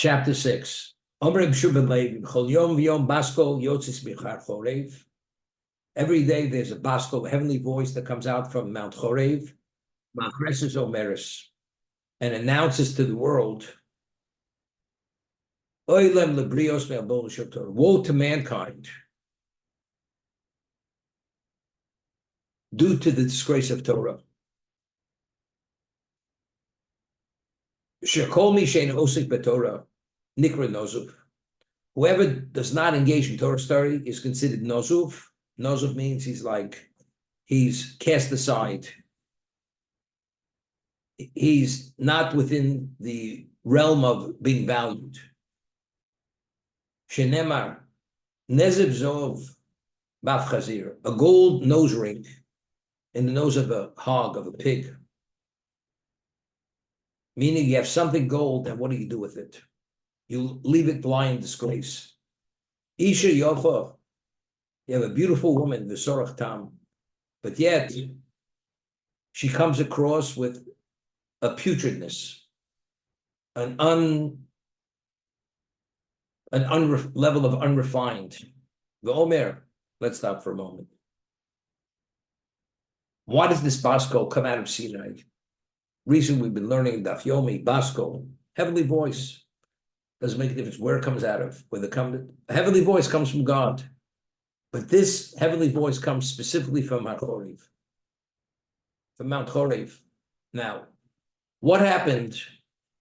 Chapter 6. Every day there's a basko, a heavenly voice that comes out from Mount Chorev, and announces to the world, woe to mankind due to the disgrace of Torah. Whoever does not engage in Torah study is considered nozuv. Nozuv means he's cast aside. He's not within the realm of being valued. Shenemar, nezib zov baf chazir, a gold nose ring in the nose of a hog, of a pig. Meaning you have something gold, and what do you do with it? You leave it lying in disgrace. Isha yofa, you have a beautiful woman, the sorach tam, but yet she comes across with a putridness, an level of unrefined. The Omer, let's stop for a moment. Why does this Basko come out of Sinai? Reason we've been learning Daf Yomi, Basko, heavenly voice. Doesn't make a difference where it comes out of. A heavenly voice comes from God. But this heavenly voice comes specifically from Mount Chorev. From Mount Chorev. Now, what happened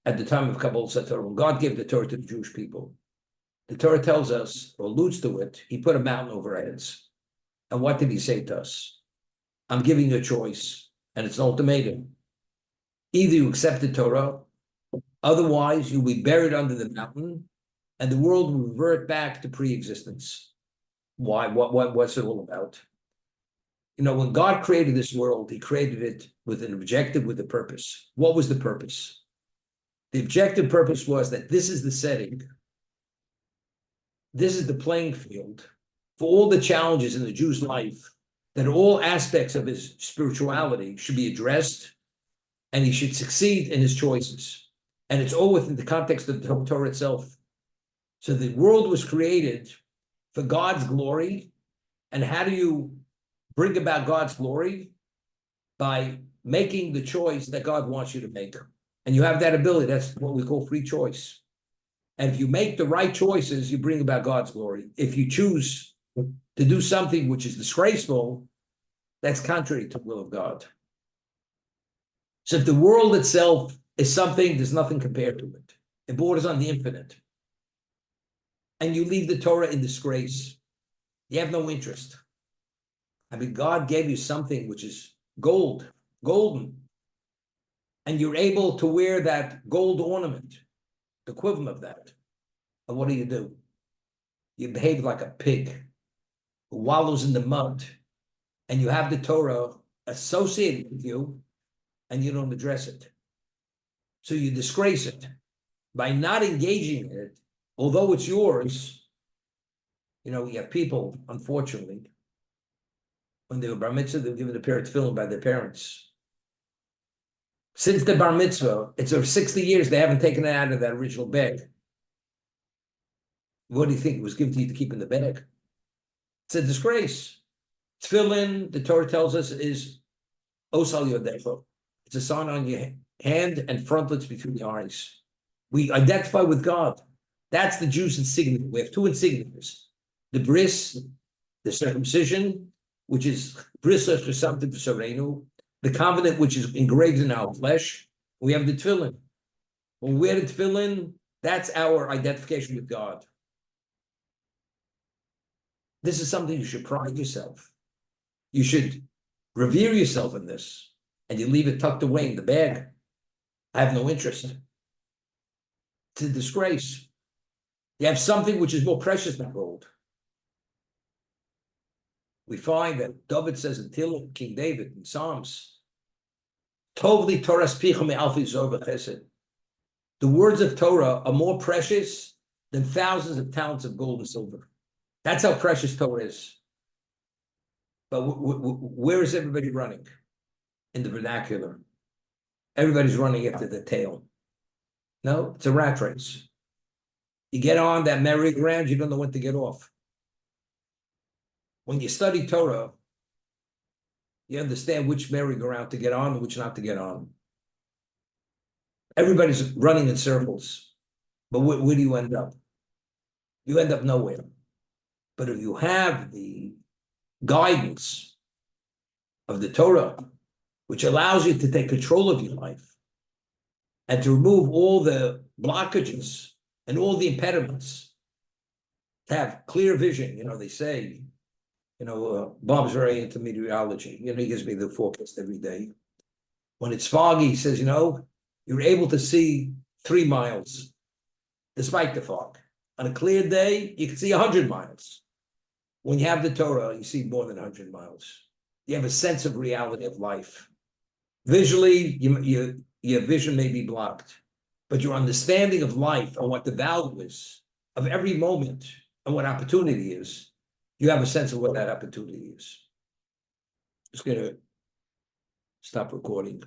at the time of Kabbalah Torah when God gave the Torah to the Jewish people? The Torah tells us, or alludes to it, he put a mountain over our heads. And what did he say to us? I'm giving you a choice, and it's an ultimatum. Either you accept the Torah, otherwise you'll be buried under the mountain, and the world will revert back to pre-existence. Why? What's it all about? You know, when God created this world, he created it with an objective, with a purpose. What was the purpose? The objective purpose was that this is the setting, this is the playing field for all the challenges in the Jew's life, that all aspects of his spirituality should be addressed, and he should succeed in his choices. And it's all within the context of the Torah itself. So the world was created for God's glory. And how do you bring about God's glory? By making the choice that God wants you to make. And you have that ability. That's what we call free choice. And if you make the right choices, you bring about God's glory. If you choose to do something which is disgraceful, that's contrary to the will of God. So if the world itself is something, there's nothing compared to it. It borders on the infinite. And you leave the Torah in disgrace. You have no interest. I mean, God gave you something which is golden. And you're able to wear that gold ornament, the equivalent of that. And what do? You behave like a pig who wallows in the mud, and you have the Torah associated with you, and you don't address it. So you disgrace it. By not engaging in it, although it's yours, you know, we have people, unfortunately, when they were bar mitzvah, they were given a pair of tefillin by their parents. Since the bar mitzvah, it's over 60 years, they haven't taken it out of that original bag. What do you think? It was given to you to keep in the bag? It's a disgrace. Tefillin, the Torah tells us, is osal yodecho. It's a sign on your hand and frontlets between the eyes. We identify with God. That's the Jews' insignia. We have two insignias. The bris, the circumcision, which is bris something to Sorenu, the covenant which is engraved in our flesh. We have the tefillin. When we wear the tefillin, that's our identification with God. This is something you should pride yourself. You should revere yourself in this, and you leave it tucked away in the bag. I have no interest. It's a disgrace. You have something which is more precious than gold. We find that David says in Tehillim, King David, in Psalms, Tovli Torahs picha me'alfi zor v'chesed. The words of Torah are more precious than thousands of talents of gold and silver. That's how precious Torah is. But where is everybody running? In the vernacular. Everybody's running after the tail. No, it's a rat race. You get on that merry-go-round, you don't know when to get off. When you study Torah, you understand which merry-go-round to get on and which not to get on. Everybody's running in circles, but where do you end up? You end up nowhere. But if you have the guidance of the Torah, which allows you to take control of your life and to remove all the blockages and all the impediments, to have clear vision. They say, Bob's very into meteorology. He gives me the forecast every day. When it's foggy, he says, you're able to see 3 miles despite the fog. On a clear day, you can see 100 miles. When you have the Torah, you see more than 100 miles. You have a sense of reality of life. Visually, your vision may be blocked, but your understanding of life and what the value is of every moment and what opportunity is, you have a sense of what that opportunity is. Just going to stop recording.